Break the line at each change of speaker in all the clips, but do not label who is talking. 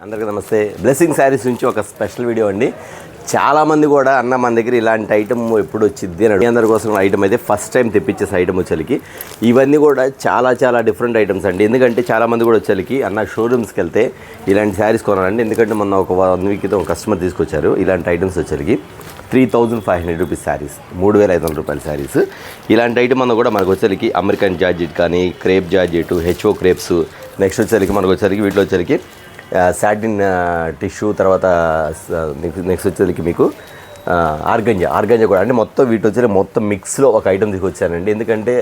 అందరికీ నమస్తే. బ్లెస్సింగ్ శారీస్ నుంచి ఒక స్పెషల్ వీడియో అండి. చాలామంది కూడా అన్న మన దగ్గర ఇలాంటి ఐటమ్ ఎప్పుడు వచ్చింది అని మీ అందరి కోసం ఐటమ్ అయితే ఫస్ట్ టైం తెప్పించేసి ఐటమ్ వచ్చేసరికి ఇవన్నీ కూడా చాలా డిఫరెంట్ ఐటమ్స్ అండి. ఎందుకంటే చాలామంది కూడా వచ్చేసరికి అన్న షోరూమ్స్కి వెళ్తే ఇలాంటి శారీస్ కొనాలండి. ఎందుకంటే మొన్న ఒక 1 వీక్ క్రితం ఒక కస్టమర్ తీసుకొచ్చారు ఇలాంటి ఐటమ్స్ వచ్చేసరికి 3500 రూపీస్ శారీస్, 3500 రూపాయల శారీస్. ఇలాంటి ఐటమ్ అన్న కూడా మనకు వచ్చేసరికి అమెరికన్ జార్జెట్ కానీ, crepe georgette, HO crepes, next వచ్చేసరికి మనకు వచ్చేసరికి వీటిలో వచ్చేసరికి సాటిన్ టిష్యూ, తర్వాత నెక్స్ట్ వచ్చేసరికి మీకు ఆర్గంజా కూడా, అంటే మొత్తం వీటి వచ్చేసి మొత్తం మిక్స్లో ఒక ఐటమ్ తీసుకొచ్చానండి. ఎందుకంటే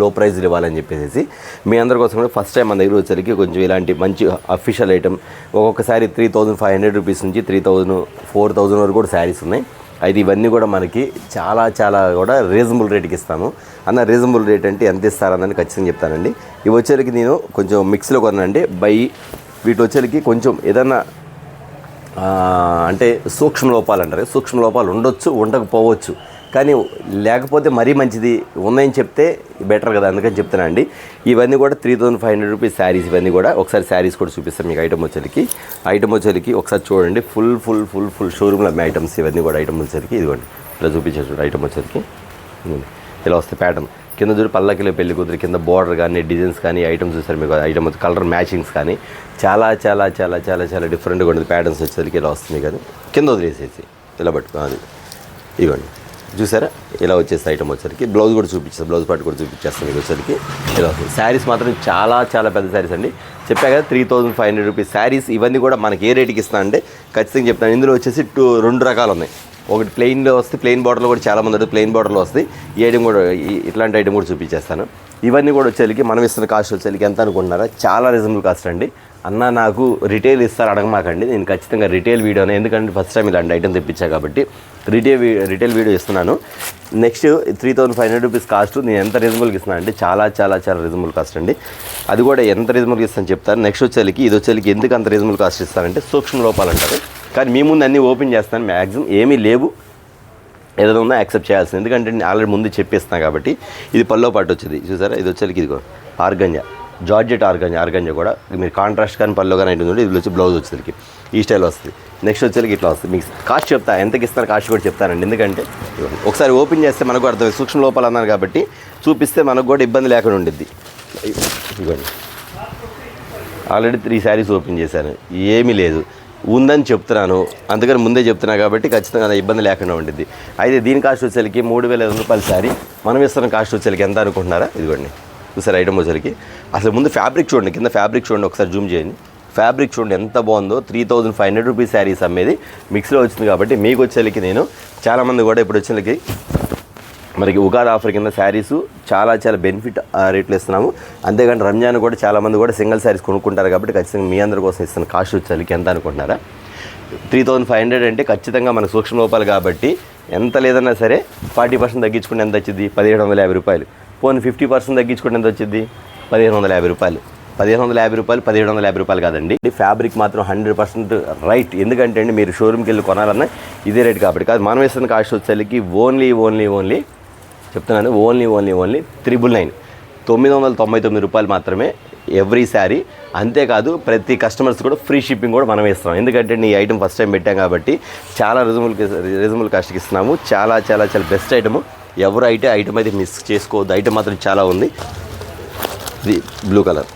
లో ప్రైజ్లు ఇవ్వాలని చెప్పేసి మీ అందరి కోసం కూడా ఫస్ట్ టైం మన దగ్గర వచ్చేసరికి కొంచెం ఇలాంటి మంచి అఫీషియల్ ఐటమ్ ఒక్కొక్కసారి 3500 రూపీస్ నుంచి 4000 వరకు కూడా శారీస్ ఉన్నాయి. అయితే ఇవన్నీ కూడా మనకి చాలా కూడా రీజనబుల్ రేట్కి ఇస్తాము. అన్న రీజనబుల్ రేట్ అంటే ఎంత ఇస్తారన్నది ఖచ్చితంగా చెప్తానండి. ఇవి వచ్చేసరికి నేను కొంచెం మిక్స్లో కొన్నానండి. వీటి వచ్చేసరికి కొంచెం ఏదన్నా అంటే సూక్ష్మ లోపాలు అంటారు. సూక్ష్మ లోపాలు ఉండొచ్చు, ఉండకపోవచ్చు, కానీ లేకపోతే మరీ మంచిది. ఉన్నాయని చెప్తే బెటర్ కదా, అందుకని చెప్తానండి. ఇవన్నీ కూడా 3500 రూపీస్ శారీస్. ఇవన్నీ కూడా ఒకసారి శారీస్ కూడా చూపిస్తాను మీకు. ఐటమ్ వచ్చేసరికి ఒకసారి చూడండి. ఫుల్ షోరూమ్లో అమ్మే ఐటమ్స్ ఇవన్నీ కూడా. ఐటమ్ వచ్చేసరికి ఇదిగోండి ఇలా చూపించారు చూడండి. ఐటమ్ వచ్చేసరికి ఇలా వస్తే ప్యాటర్న్ కింద చూడు పల్లకిలో పెళ్లి కూతురు కింద బోర్డర్ కానీ, డిజైన్స్ కానీ, ఐటమ్స్ చూసారు మీకు. ఐటమ్ కలర్ మ్యాచింగ్స్ కానీ చాలా డిఫరెంట్గా ఉండేది. ప్యాటర్న్స్ వచ్చేసరికి ఇలా వస్తుంది కానీ కింద వదిలేసేసి ఇలా పట్టుకోవాలి. ఇవ్వండి చూసారా, ఇలా వచ్చేసి ఐటమ్ వచ్చేసరికి బ్లౌజ్ కూడా చూపించాను, బ్లౌజ్ పార్ట్ కూడా చూపించేస్తాను మీకు. వచ్చేసరికి ఇలా వస్తుంది. శారీస్ మాత్రం చాలా పెద్ద శారీస్ అండి. చెప్పా కదా 3500 రూపీస్ శారీస్. ఇవన్నీ కూడా మనకి ఏ రేటుకి ఇస్తాను అంటే ఖచ్చితంగా చెప్తాను. ఇందులో వచ్చేసి 2 రకాలు ఉన్నాయి. ఒకటి ప్లెయిన్లో వస్తే, ప్లెయిన్ బార్డర్లో కూడా చాలామంది అడుగు ప్లెయిన్ బార్డర్లో వస్తాయి. ఈ ఐటమ్ కూడా, ఇట్లాంటి ఐటమ్ కూడా చూపించేస్తాను. ఇవన్నీ కూడా వచ్చేసరికి మనం ఇస్తున్న కాస్ట్ వచ్చేసరికి ఎంత అనుకుంటున్నారా? చాలా రీజనబుల్ కాస్ట్ అండి. అన్న నాకు రిటైల్ ఇస్తారు అడగమాకండి, నేను ఖచ్చితంగా రిటైల్ వీడియోనే. ఎందుకంటే ఫస్ట్ టైం ఇలాంటి ఐటమ్ తెప్పించా కాబట్టి రిటైల్ వీడియో ఇస్తున్నాను. నెక్స్ట్ 3500 రూపీస్ కాస్ట్ నేను ఎంత రీజనబుల్గా ఇస్తున్నాను అంటే చాలా రీజనబుల్ కాస్ట్ అండి. అది కూడా ఎంత రీజనబుల్గా ఇస్తాను చెప్తాను. నెక్స్ట్ వచ్చేసరికి ఇది వచ్చేసరికి ఎందుకు అంత రీజనబుల్ కాస్ట్ ఇస్తానంటే సూక్ష్మ లోపాలు అంటారు. కానీ మీ ముందు అన్నీ ఓపెన్ చేస్తాను. మ్యాక్సిమం ఏమీ లేవు, ఏదైనా ఉన్నా యాక్సెప్ట్ చేయాల్సింది. ఎందుకంటే నేను ఆల్రెడీ ముందు చెప్పేస్తాను కాబట్టి. ఇది పల్లో పాటు వచ్చింది చూసారా. ఇది వచ్చేసరికి ఇదిగో ఆర్గంజా, జార్జెట్ ఆర్గంజా కూడా మీరు కాంట్రాస్ట్ కానీ పల్లో కానీ ఉంటుంది. ఇది వచ్చి బ్లౌజ్ వచ్చేసరికి ఈ స్టైల్ వస్తుంది. నెక్స్ట్ వచ్చేసరికి ఇట్లా వస్తుంది. మీకు కాస్ట్ చెప్తా, ఎంతకి ఇస్తాను కాస్ట్ కూడా చెప్తానండి. ఎందుకంటే ఒకసారి ఓపెన్ చేస్తే మనకు అర్థం సూక్ష్మ లోపాలు అన్నారు కాబట్టి చూపిస్తే మనకు కూడా ఇబ్బంది లేకుండా ఉండిద్ది. ఇవ్వండి ఆల్రెడీ 3 శారీస్ ఓపెన్ చేశాను, ఏమీ లేదు, ఉందని చెప్తున్నాను. అందుకని ముందే చెప్తున్నా కాబట్టి ఖచ్చితంగా ఇబ్బంది లేకుండా ఉండిద్ది. అయితే దీని కాస్ట్ వచ్చేసరికి 3500 రూపాయల శారీ. మనం ఇస్తున్న కాస్ట్ వచ్చేసరికి ఎంత అనుకుంటున్నారా? ఇదిగోండి చూసారు ఐటమ్ వచ్చేసరికి. అసలు ముందు ఫ్యాబ్రిక్ చూడండి, కింద ఫ్యాబ్రిక్ చూడండి, ఒకసారి జూమ్ చేయండి. ఫ్యాబ్రిక్ చూడండి ఎంత బాగుందో. 3500 రూపీస్ శారీస్ అమ్మేది మిక్స్లో వచ్చింది కాబట్టి మీకు వచ్చేసరికి నేను చాలామంది కూడా ఇప్పుడు వచ్చేసరికి మనకి ఉగాది ఆఫర్ కింద శారీస్ చాలా బెనిఫిట్ రేట్లు ఇస్తున్నాము. అంతేగాని రంజాన్ కూడా చాలామంది కూడా సింగిల్ శారీస్ కొనుక్కుంటారు కాబట్టి ఖచ్చితంగా మీ అందరి కోసం ఇస్తున్న కాస్ట్ వచ్చేసరికి ఎంత అనుకుంటున్నారా? 3500 అంటే ఖచ్చితంగా మన సూక్ష్మ లోపాలు కాబట్టి ఎంత లేదన్నా సరే 40% తగ్గించుకుంటే ఎంత వచ్చింది? 1750 రూపాయలు. పోనీ 50% తగ్గించుకుంటే ఎంత వచ్చింది? 1550 రూపాయలు. 1550 రూపాయలు, 1750 రూపాయలు కాదండి. ఫ్యాబ్రిక్ మాత్రం 100% రైట్. ఎందుకంటే అండి మీరు షోరూమ్కి వెళ్ళి కొనాలన్నా ఇదే రేట్ కాబట్టి కాదు. మనం వేస్తున్న కాస్ట్ వచ్చేసరికి ఓన్లీ చెప్తున్నాను, ఓన్లీ 999 రూపాయలు మాత్రమే ఎవ్రీ శారీ. అంతేకాదు ప్రతి కస్టమర్స్ కూడా ఫ్రీ షిప్పింగ్ కూడా మనం ఇస్తున్నాం. ఎందుకంటే ఈ ఐటమ్ ఫస్ట్ టైం పెట్టాం కాబట్టి చాలా రీజనబుల్ కాస్ట్కి ఇస్తున్నాము. చాలా బెస్ట్ ఐటము. ఎవరు ఐటమ్ అయితే మిస్ చేసుకోవద్దు. ఐటమ్ మాత్రం చాలా ఉంది. ఇది బ్లూ కలర్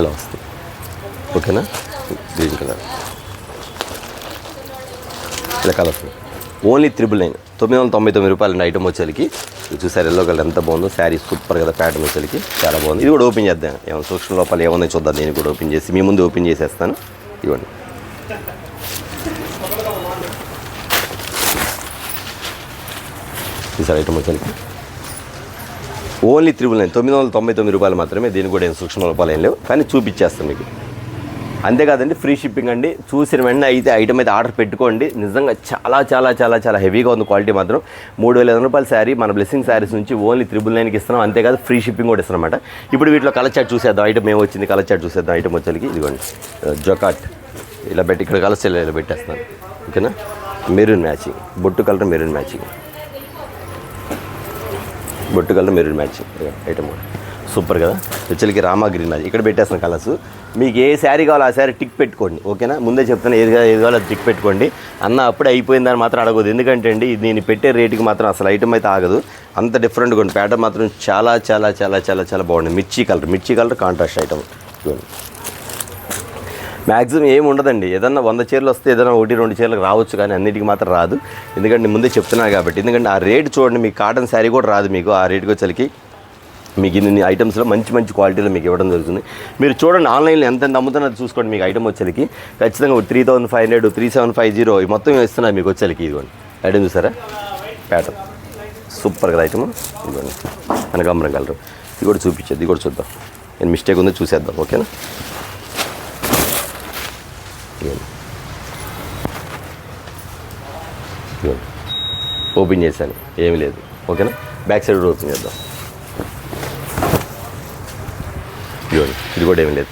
ఇలా వస్తుంది, ఓకేనా? గ్రీన్ కలర్ ఇలా కలర్స్. ఓన్లీ 999 రూపాయలు ఐటమ్ వచ్చేసరికి. చూసారు ఎల్లో కలర్ ఎంత బాగుందో. శారీ సూపర్ కదా, ప్యాటర్న్ వచ్చేసరికి చాలా బాగుంది. ఇది కూడా ఓపెన్ చేద్దాం, ఏమో సూక్ష్మ లోపాలు ఏమన్నా చూద్దాం. నేను కూడా ఓపెన్ చేసి మీ ముందు ఓపెన్ చేసేస్తాను. ఇవ్వండి చూసారు ఐటమ్ వచ్చేసరికి ఓన్లీ 999 రూపాయలు మాత్రమే. దీనికి కూడా ఏం సూక్ష్మ లోపాలు ఏం లేవు, కానీ చూపించేస్తాను మీకు. అంతేకాదండి ఫ్రీ షిప్పింగ్ అండి. చూసిన వెంటనే అయితే ఐటమ్ అయితే ఆర్డర్ పెట్టుకోండి. నిజంగా చాలా హెవీగా ఉంది క్వాలిటీ మాత్రం. 3500 రూపాయల శారీ మన బ్లెస్సింగ్ శారీస్ నుంచి ఓన్లీ 999కి ఇస్తున్నాం. అంతేకాదు ఫ్రీ షిప్పింగ్ కూడా ఇస్తాం అన్నమాట. ఇప్పుడు వీటిలో కలర్ చార్ట్ చూసేద్దాం. ఐటమ్ ఏమో వచ్చింది కలర్ చార్ట్ చూసేద్దాం. ఐటమ్ వచ్చేసరికి ఇదిగోండి జొకాట్ ఇలా పెట్టి ఇక్కడ కలర్స్ ఇలా పెట్టేస్తున్నాను, ఓకేనా? మెరూన్ మ్యాచింగ్, బొట్టు colour maroon matching. Item super కదా. వచ్చేసరికి రామా గ్రీన్ అది ఇక్కడ పెట్టేస్తాను కలర్స్. మీకు ఏ శారీ కావాలో ఆ శారీ టిక్ పెట్టుకోండి, ఓకేనా. ముందే చెప్తాను ఏది కావాలో అది టిక్ పెట్టుకోండి. అన్న అప్పుడే అయిపోయిందని మాత్రం అడగదు, ఎందుకంటే అండి నేను పెట్టే రేటుకి మాత్రం అసలు ఐటమ్ అయితే ఆగదు, అంత డిఫరెంట్గా ఉంది. ప్యాటర్న్ మాత్రం చాలా చాలా చాలా చాలా చాలా బాగుంది. మిర్చి కలర్ కాంట్రాస్ట్ ఐటమ్ చూడండి. మ్యాక్సిమం ఏమి ఉండదండి, ఏదన్నా 100 చీరలు వస్తే ఏదైనా 1-2 చీరలకు రావచ్చు, కానీ అన్నిటికీ మాత్రం రాదు, ఎందుకంటే ముందే చెప్తున్నాను కాబట్టి. ఎందుకంటే ఆ రేటు చూడండి, మీకు కాటన్ శారీ కూడా రాదు మీకు ఆ రేటుకి వచ్చేసరికి. మీకు ఇన్ని ఐటమ్స్లో మంచి మంచి క్వాలిటీలో మీకు ఇవ్వడం జరుగుతుంది. మీరు చూడండి ఆన్లైన్లో ఎంత అమ్ముతున్నది చూసుకోండి. మీకు ఐటమ్ వచ్చేసరికి ఖచ్చితంగా 3500, 3750 మొత్తం ఇస్తున్నారు మీకు వచ్చేసరికి. ఇదిగోండి ఐటమ్ చూసారా, ప్యాటర్న్ సూపర్ కదా ఐటమ్. ఇదిగోండి కనకాంబరం కలరు, ఇది కూడా చూపించేది, ఇది కూడా చూద్దాం. నేను మిస్టేక్ ఉందో చూసేద్దాం, ఓకేనా. ఓపెన్ చేశాను, ఏమీ లేదు, ఓకేనా. బ్యాక్ సైడ్ కూడా ఓపెన్ చేద్దాం. ఇది కూడా ఏమీ లేదు.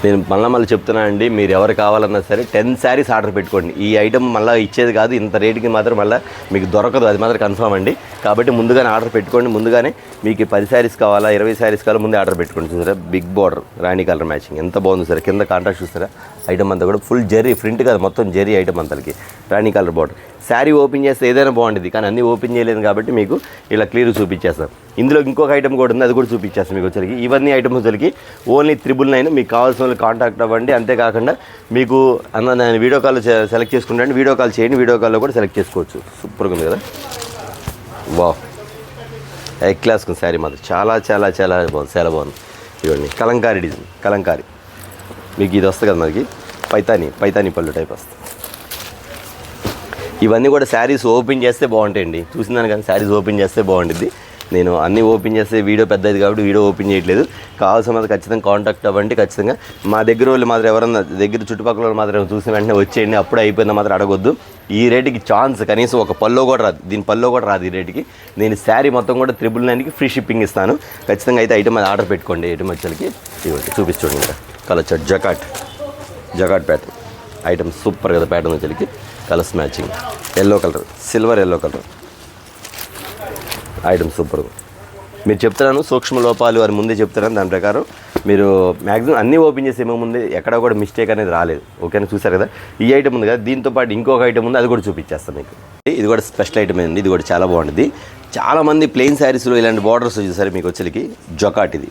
నేను మళ్ళీ చెప్తున్నా అండి, మీరు ఎవరు కావాలన్నా సరే 10 శారీస్ ఆర్డర్ పెట్టుకోండి. ఈ ఐటమ్ మళ్ళీ ఇచ్చేది కాదు, ఇంత రేటుకి మాత్రం మళ్ళీ మీకు దొరకదు, అది మాత్రం కన్ఫర్మ్ అండి. కాబట్టి ముందుగానే ఆర్డర్ పెట్టుకోండి. ముందుగానే మీకు 10 శారీస్ కావాలా, 20 శారీస్ కావాలా, ముందే ఆర్డర్ పెట్టుకోండి. చూసారా బిగ్ బార్డర్ రాణి కలర్ మ్యాచింగ్ ఎంత బాగుంది సార్. కింద కాంట్రాస్ట్ చూస్తారా, ఐటమ్ అంతా కూడా ఫుల్ జెరీ ప్రింట్ కాదు, మొత్తం జెరీ ఐటమ్ అంతలకి రాణి కలర్ బార్డర్. శారీ ఓపెన్ చేస్తే ఏదైనా బాగుంటుంది, కానీ అన్నీ ఓపెన్ చేయలేదు కాబట్టి మీకు ఇలా క్లియర్ చూపించేస్తాం. ఇందులో ఇంకొక ఐటమ్ కూడా ఉంది, అది కూడా చూపించేస్తాం మీకు వచ్చరికి. ఇవన్నీ ఐటమ్స్ వచ్చరికి ఓన్లీ 999. మీకు కావాల్సిన వాళ్ళు కాంటాక్ట్ అవ్వండి. అంతేకాకుండా మీకు నేను వీడియో కాల్ సెలెక్ట్ చేసుకుంటాను, వీడియో కాల్ చేయండి, వీడియో కాల్లో కూడా సెలెక్ట్ చేసుకోవచ్చు. సూపర్గా ఉంది కదా, వా హై క్లాస్ ఉంది శారీ మాత్రం, చాలా చాలా చాలా బాగుంది, చాలా బాగుంది. ఇవ్వండి కలంకారీ డిజైన్, కలంకారీ మీకు ఇది వస్తుంది కదా మనకి, పైతానీ పళ్ళు టైప్ వస్తుంది. ఇవన్నీ కూడా శారీస్ ఓపెన్ చేస్తే బాగుంటాయండి, చూసిందాను కానీ శారీస్ ఓపెన్ చేస్తే బాగుంటుంది. నేను అన్నీ ఓపెన్ చేస్తే వీడియో పెద్దది కాబట్టి వీడియో ఓపెన్ చేయట్లేదు. కావాల్సిన మాత్రం ఖచ్చితంగా కాంటాక్ట్ అవ్వండి. ఖచ్చితంగా మా దగ్గర వాళ్ళు మాత్రం ఎవరన్నా దగ్గర చుట్టుపక్కల వాళ్ళు మాత్రం చూసిన వెంటనే వచ్చేయండి, అప్పుడే అయిపోయిందా మాత్రం అడగొద్దు. ఈ రేటుకి ఛాన్స్ కనీసం ఒక పల్లో కూడా రాదు, దీని పల్లో కూడా రాదు ఈ రేటుకి. నేను శారీ మొత్తం కూడా 999కి ఫ్రీ షిప్పింగ్ ఇస్తాను. ఖచ్చితంగా అయితే ఐటమ్ అది ఆర్డర్ పెట్టుకోండి. ఐటమ్ వచ్చేకి చూపించండి. ఇంకా కలర్ చార్ట్ జకాట్ ప్యాటర్న్ ఐటమ్ సూపర్ కదా. ప్యాటర్న్ వచ్చేకి colours matching, yellow colour, silver yellow colour item super. మీరు చెప్తున్నాను సూక్ష్మ లోపాలు అని ముందే చెప్తున్నాను, దాని ప్రకారం మీరు మ్యాక్సిమం అన్నీ ఓపెన్ చేసే ముందే ఎక్కడ కూడా మిస్టేక్ అనేది రాలేదు, ఓకేనా. చూసారు కదా ఈ ఐటమ్ ఉంది కదా, దీంతో పాటు ఇంకొక ఐటమ్ ఉంది, అది కూడా చూపించేస్తాను మీకు. ఇది కూడా స్పెషల్ ఐటమ్ అండి, ఇది కూడా చాలా బాగుంటుంది. చాలామంది ప్లెయిన్ శారీస్లో ఇలాంటి బార్డర్స్ చూసారు మీకు వచ్చేకి. జకాట్, ఇది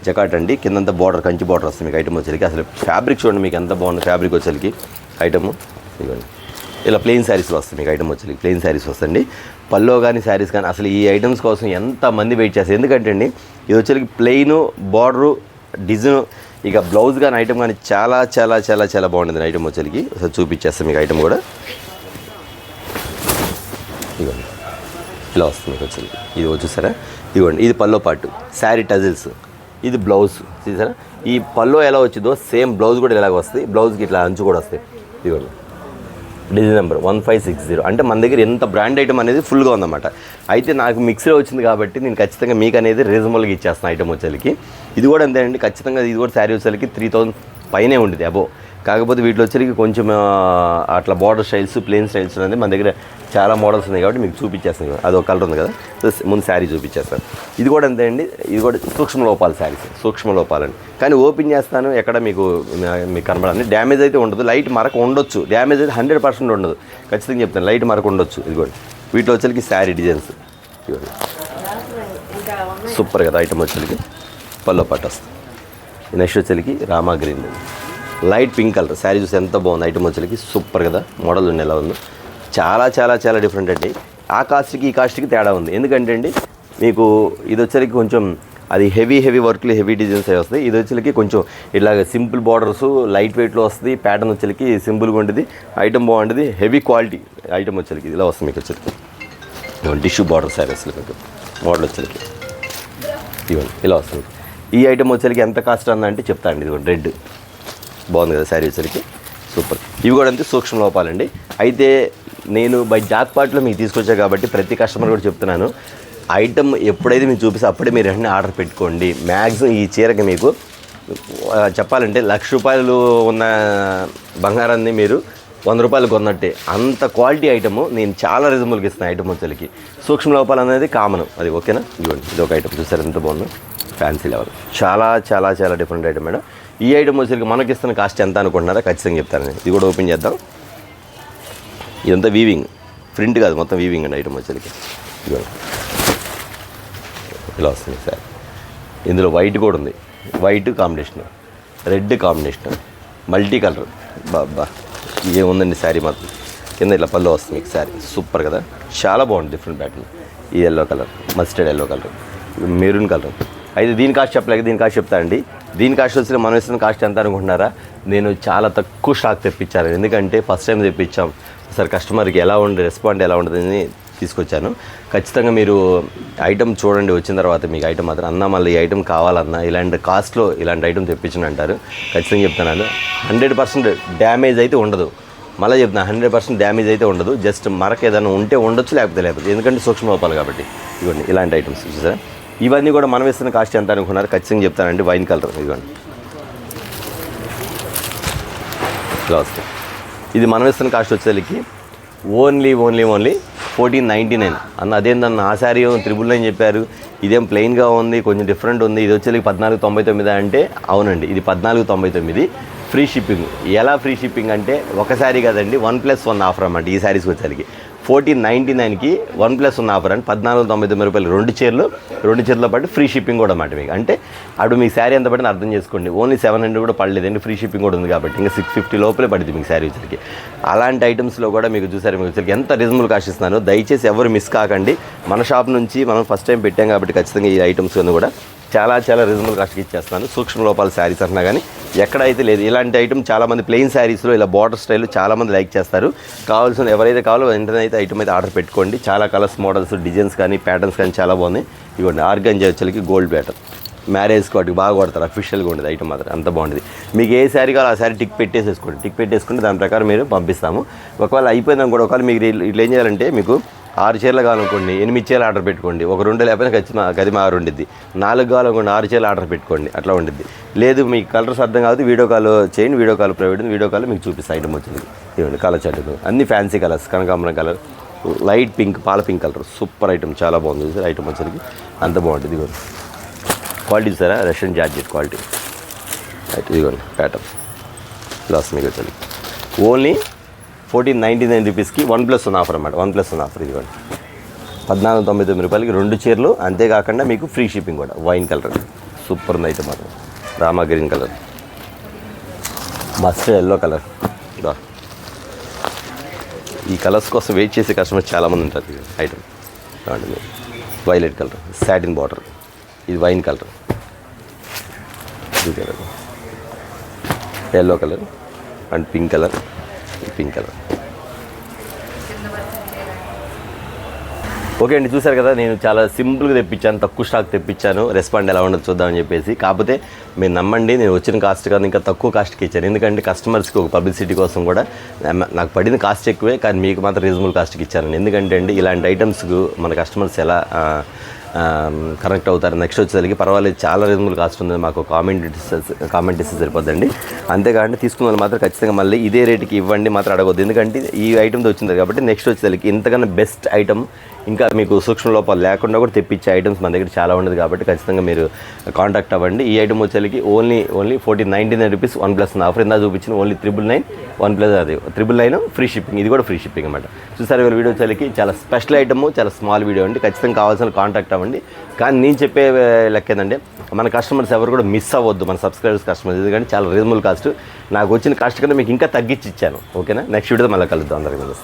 జకాట్ అండి, కిందంతా బార్డర్ కంచి బార్డర్ వస్తుంది మీకు ఐటమ్ వచ్చేకి. అసలు ఫ్యాబ్రిక్ చూడండి మీకు ఎంత బాగుంది ఫ్యాబ్రిక్ వచ్చేకి. ఐటమ్ ఇవ్వండి ఇలా ప్లెయిన్ శారీస్లో వస్తుంది మీకు ఐటమ్ వచ్చేకి. ప్లెయిన్ శారీస్ వస్తుంది, పల్లో కానీ శారీస్ కానీ. అసలు ఈ ఐటమ్స్ కోసం ఎంతమంది వెయిట్ చేస్తారు, ఎందుకంటే అండి ఇది వచ్చేకి ప్లెయిన్ బార్డరు డిజైన్, ఇక బ్లౌజ్ కానీ ఐటమ్ కానీ చాలా చాలా చాలా చాలా బాగుంటుంది ఐటమ్ వచ్చేకి. అసలు చూపించేస్తాను మీకు ఐటమ్ కూడా. ఇవ్వండి ఇలా వస్తుంది మీకు వచ్చేకి. ఇది చూసారా, ఇవ్వండి ఇది పల్లో పాటు శారీ టజిల్స్, ఇది బ్లౌజ్ చూసారా. ఈ పల్లో ఎలా వచ్చిందో సేమ్ బ్లౌజ్ కూడా ఇలాగ వస్తుంది, బ్లౌజ్కి ఇట్లా అంచు కూడా వస్తాయి. ఇవ్వండి డిజైన్ నెంబర్ 1560. అంటే మన దగ్గర ఎంత బ్రాండ్ ఐటమ్ అనేది ఫుల్గా ఉందన్నమాట. అయితే నాకు మిక్స్లో వచ్చింది కాబట్టి నేను ఖచ్చితంగా మీకు అనేది రీజనబుల్గా ఇచ్చేస్తాను ఐటమ్ వచ్చేకి. ఇది కూడా అంతేనండి, ఖచ్చితంగా ఇది కూడా శారీ వచ్చేకి 3000 పైనే ఉంటుంది అబో. కాకపోతే వీటిలో వచ్చేకి కొంచెం అట్లా బార్డర్ స్టైల్స్, ప్లెయిన్ స్టైల్స్ అనేది మన దగ్గర చాలా మోడల్స్ ఉన్నాయి కాబట్టి మీకు చూపించేస్తాను. అది ఒక కలర్ ఉంది కదా, ముందు శారీ చూపించేస్తాను. ఇది కూడా అంతే అండి, ఇది కూడా సూక్ష్మ లోపాలు శారీస్, సూక్ష్మ లోపాలండి. కానీ ఓపెన్ చేస్తాను ఎక్కడ మీకు కనబడాలి. డ్యామేజ్ అయితే ఉండదు, లైట్ మరక ఉండొచ్చు, డ్యామేజ్ అయితే 100% ఉండదు, ఖచ్చితంగా చెప్తాను. లైట్ మరక ఉండొచ్చు. ఇది కూడా వీటిలో వచ్చేకి శారీ డిజైన్స్ సూపర్ కదా ఐటమ్ వచ్చేకి. పల్లో పాటు వస్తుంది. నెక్స్ట్ వచ్చేకి Rama green light pink colour sari చూసి ఎంత బాగుంది ఐటమ్ వచ్చేకి. సూపర్ కదా, మోడల్ ఉంది ఎలా ఉంది, చాలా చాలా చాలా డిఫరెంట్ అండి. ఆ కాస్ట్కి ఈ కాస్ట్కి తేడా ఉంది. ఎందుకంటే అండి మీకు ఇది వచ్చేకి కొంచెం అది హెవీ వర్క్లు, హెవీ డిజైన్స్ అవి వస్తాయి. ఇది వచ్చేకి కొంచెం ఇలాగ సింపుల్ బార్డర్స్, లైట్ వెయిట్లో వస్తుంది. ప్యాటర్న్ వచ్చేకి సింపుల్గా ఉంటుంది, ఐటమ్ బాగుంటుంది, హెవీ క్వాలిటీ ఐటమ్ వచ్చేకి. ఇలా వస్తుంది మీకు వచ్చేకి టిష్యూ బార్డర్ శారీస్ మీకు మోడల్ వచ్చేకి. ఇవ్వండి ఇలా వస్తుంది. ఈ ఐటమ్ వచ్చేకి ఎంత కాస్ట్ అంటే చెప్తా అండి. ఇది రెడ్ బాగుంది కదా శారీ వచ్చేకి, సూపర్. ఇవి కూడా అంతే సూక్ష్మ లోపాలండి. అయితే నేను బై జాక్పాట్లో మీకు తీసుకొచ్చా కాబట్టి ప్రతి కస్టమర్ కూడా చెప్తున్నాను, ఐటమ్ ఎప్పుడైతే మీకు చూపిస్తే అప్పుడే మీరు వెంటనే ఆర్డర్ పెట్టుకోండి. మ్యాక్సిమం ఈ చీరకి మీకు చెప్పాలంటే 1,00,000 రూపాయలు ఉన్న బంగారాన్ని మీరు రూపాయలు కొన్నట్టే అంత క్వాలిటీ ఐటము నేను చాలా రీజనబుల్గా ఇస్తాను ఐటమ్ వచ్చేసరికి. సూక్ష్మ లోపాలు అనేది కామన్, అది ఓకేనా. ఇదిగోండి ఇది ఒక ఐటమ్ చూసారు ఎంత బాగుందో, ఫ్యాన్సీ లెవెల్, చాలా చాలా చాలా డిఫరెంట్ ఐటమ్ మేడం. ఈ ఐటమ్ వచ్చేసరికి మనకి ఇస్తున్న కాస్ట్ ఎంత అనుకుంటున్నారా ఖచ్చితంగా చెప్తాను నేను. ఇది కూడా ఓపెన్ చేద్దాం. ఇదంతా వీవింగ్, ప్రింట్ కాదు మొత్తం వీవింగ్ అండి ఐటమ్ వచ్చేసరికి. ఇదిగోండి ఇలా వస్తుంది సార్. ఇందులో వైట్ కూడా ఉంది, white combination, red combination, multi colour. బాబా ఏముందండి శారీ మాత్రం. కింద ఇట్లా పళ్ళు వస్తుంది మీకు శారీ, సూపర్ కదా, చాలా బాగుంది డిఫరెంట్ ప్యాటర్న్. ఈ yellow colour, mustard yellow colour, maroon colour. అయితే దీని కాస్ట్ చెప్పలేక దీని కాస్ట్ చెప్తానండి. దీని కాస్ట్ వచ్చి మనం ఇస్తున్న కాస్ట్ ఎంత అనుకుంటున్నారా? నేను చాలా తక్కువ స్టాక్ తెప్పించాను, ఎందుకంటే ఫస్ట్ టైం తెప్పించాం సార్. కస్టమర్కి ఎలా ఉండే రెస్పాండ్ ఎలా ఉంటుందని తీసుకొచ్చాను. ఖచ్చితంగా మీరు ఐటమ్ చూడండి, వచ్చిన తర్వాత మీకు ఐటమ్ మాత్రం అన్నా మళ్ళీ ఈ ఐటమ్ కావాలన్నా ఇలాంటి కాస్ట్లో ఇలాంటి ఐటమ్ తెప్పించను అంటారు. ఖచ్చితంగా చెప్తున్నాను, 100% డ్యామేజ్ అయితే ఉండదు. మళ్ళీ చెప్తున్నా 100% డ్యామేజ్ అయితే ఉండదు. జస్ట్ మరక ఏదైనా ఉంటే ఉండొచ్చు, లేకపోతే ఎందుకంటే సూక్ష్మ లోపాలు కాబట్టి. ఇవ్వండి ఇలాంటి ఐటమ్స్ చూసారా. ఇవన్నీ కూడా మనం ఇస్తున్న కాస్ట్ ఎంత అనుకున్నారు ఖచ్చితంగా చెప్తానండి. వైన్ కలర్ ఇదిగోండి ఇలా వస్తుంది. ఇది మనం ఇస్తున్న కాస్ట్ వచ్చేసరికి ఓన్లీ 1499 అన్న. అదేందన్న ఆ శారీ 999 చెప్పారు, ఇదేం ప్లెయిన్గా ఉంది, కొంచెం డిఫరెంట్ ఉంది, ఇది వచ్చేసరికి 1499 అంటే అవునండి, ఇది 1499 ఫ్రీ షిప్పింగ్. ఎలా ఫ్రీ షిప్పింగ్ అంటే ఒక శారీ కదండి, 1+1 ఆఫర్ అన్నమాట. ఈ శారీస్కి వచ్చేసరికి 1499కి 1+1 ఆఫర్ అని 1499 రూపాయలు. రెండు చీరలో పాటు ఫ్రీ షిప్పింగ్ కూడా అన్నమాట మీకు. అంటే అప్పుడు మీ శారీ ఎంత పడింది అర్థం చేసుకోండి. ఓన్లీ 700 కూడా పడలేదండి, ఫ్రీ షిప్పింగ్ కూడా ఉంది కాబట్టి ఇంకా 650 లోపలే పడింది మీకు శారీ వచ్చరికి. అలాంటి ఐటమ్స్లో కూడా మీకు చూసారు మీకు వచ్చరికి ఎంత రీజనబుల్ కాస్ట్ ఇస్తున్నాను. దయచేసి ఎవరు మిస్ కాకండి. మన షాప్ నుంచి మనం ఫస్ట్ టైం పెట్టాం కాబట్టి ఖచ్చితంగా ఈ ఐటమ్స్ కూడా చాలా చాలా రీజనబుల్ కాస్ట్కి ఇచ్చేస్తున్నాను. సూక్ష్మ లోపాల శారీస్ అంటున్నా కానీ ఎక్కడైతే లేదు. ఇలాంటి ఐటమ్ చాలామంది ప్లెయిన్ శారీస్లో ఇలా బార్డర్ స్టైల్ చాలామంది లైక్ చేస్తారు. కావాల్సిన ఎవరైతే కావాలో వెంటనే అయితే ఐటమ్ అయితే ఆర్డర్ పెట్టుకోండి. చాలా కలర్స్, మోడల్స్, డిజైన్స్ కానీ ప్యాటర్న్స్ కానీ చాలా బాగున్నాయి. ఇవ్వండి ఆర్గంజా వచ్చేసరికి గోల్డ్ ప్యాటర్న్, మ్యారేజ్కి వాటికి బాగా కొడతారు, అఫీషియల్గా ఉండేది ఐటమ్ మాత్రం అంత బాగుంటుంది. మీకు ఏ శారీ కావాలో ఆ శారీ టిక్ పెట్టేసుకుంటే దాని ప్రకారం మీరు పంపిస్తాము. ఒకవేళ అయిపోయిందని కూడా ఒకవేళ మీకు ఇట్లా ఏం చేయాలంటే మీకు 6 చీరలు కావాలనుకోండి 8 చీరలు ఆర్డర్ పెట్టుకోండి. ఒక 2 లేకపోయినా గది 6 ఉండిద్ది. 4 కావాలనుకోండి 6 చీరలు ఆర్డర్ పెట్టుకోండి, అట్లా ఉండిద్ది. లేదు మీకు కలర్స్ అర్థం కాదు వీడియో కాల్ చేయండి, వీడియో కాల్ ప్రైవేట్ ఉంది, వీడియో కాల్ మీకు చూపిస్తాను ఐటమ్ వచ్చింది. ఇవ్వండి కలర్ చార్ట్, అన్ని ఫ్యాన్సీ కలర్స్, కనకాంబరం కలర్, లైట్ పింక్, పాల పింక్ కలర్, సూపర్ ఐటమ్, చాలా బాగుంది సార్ ఐటమ్ వచ్చేసరికి అంత బాగుంటుంది. ఇదిగోండి క్వాలిటీ చూసారా, రష్యన్ జార్జెట్ క్వాలిటీ అయితే. ఇదిగోండి ప్యాటర్న్ ప్లస్ మీకు వచ్చేసరికి ఓన్లీ 1499 రూపీస్కి 1+1 ఆఫర్ అన్నమాట. 1+1 ఆఫర్ ఇదిగోండి 1499 రూపాయలకి 2 చీరలు, అంతేకాకుండా మీకు ఫ్రీ షిప్పింగ్ కూడా. వైన్ కలర్ సూపర్ ఉంది ఐటమ్ మాత్రం, Rama green colour, mustard yellow colour. ఈ కలర్స్ కోసం వెయిట్ చేసే కస్టమర్స్ చాలామంది ఉంటారు. Item violet colour, satin border, ఇది వైన్ కలర్, ఇది colour, yellow colour and pink colour, pink colour. Okay అండి, చూసారు కదా నేను చాలా సింపుల్గా తెప్పించాను, తక్కువ స్టాక్ తెప్పించాను. రెస్పాండ్ ఎలా ఉండదు చూద్దామని చెప్పేసి. కాకపోతే మీరు నమ్మండి, నేను వచ్చిన కాస్ట్ కాదు ఇంకా తక్కువ కాస్ట్కి ఇచ్చాను. ఎందుకంటే కస్టమర్స్కి ఒక పబ్లిసిటీ కోసం కూడా నాకు పడిన కాస్ట్ ఎక్కువే, కానీ మీకు మాత్రం రీజనబుల్ కాస్ట్కి ఇచ్చాను. ఎందుకంటే అండి ఇలాంటి ఐటమ్స్కు మన కస్టమర్స్ ఎలా కనెక్ట్ అవుతారు. నెక్స్ట్ వచ్చేసరికి పర్వాలేదు చాలా రీజనబుల్ కాస్ట్ ఉంది, మాకు కామెంట్ ఇస్తే సరిపోద్దండి. అంతేకాకుండా తీసుకున్న వాళ్ళు మాత్రం ఖచ్చితంగా మళ్ళీ ఇదే రేటుకి ఇవ్వండి మాత్రం అడగొద్దు. ఎందుకంటే ఈ ఐటమ్తో వచ్చింది కాబట్టి నెక్స్ట్ వచ్చేసరికి ఇంతకన్నా బెస్ట్ ఐటమ్ ఇంకా మీకు సూక్ష్మ లోపాలు లేకుండా కూడా తెప్పించే ఐటమ్స్ మన దగ్గర చాలా ఉండదు కాబట్టి ఖచ్చితంగా మీరు కాంటాక్ట్ అవ్వండి. ఈ ఐటమ్ వచ్చేసరికి ఓన్లీ 1499 రూపీస్ 1+1 ఆఫర్. ఇందా చూపించిన ఓన్లీ 999 అది 999 ఫ్రీ షిప్పింగ్, ఇది కూడా ఫ్రీ షిప్పింగ్ అన్నమాట. చూసారు వీళ్ళు వీడియో వచ్చేసరికి చాలా స్పెషల్ ఐటమ్, చాలా స్మాల్ వీడియో అండి. ఖచ్చితంగా కావాల్సిన కాంటాక్ట్ అవ్వండి. కానీ నేను చెప్పే లెక్క ఏంటంటే మన కస్టమర్స్ ఎవరు కూడా మిస్ అవ్వద్దు, మన సబ్స్క్రైబర్స్ కస్టమర్స్, ఎందుకంటే చాలా రీజనబుల్ కాస్ట్. నాకు వచ్చిన కాస్ట్ కన్నా మీకు ఇంకా తగ్గించి ఇచ్చాను. ఓకేనా, నెక్స్ట్ వీడియో మళ్ళీ కలుద్దాం అందరికీ.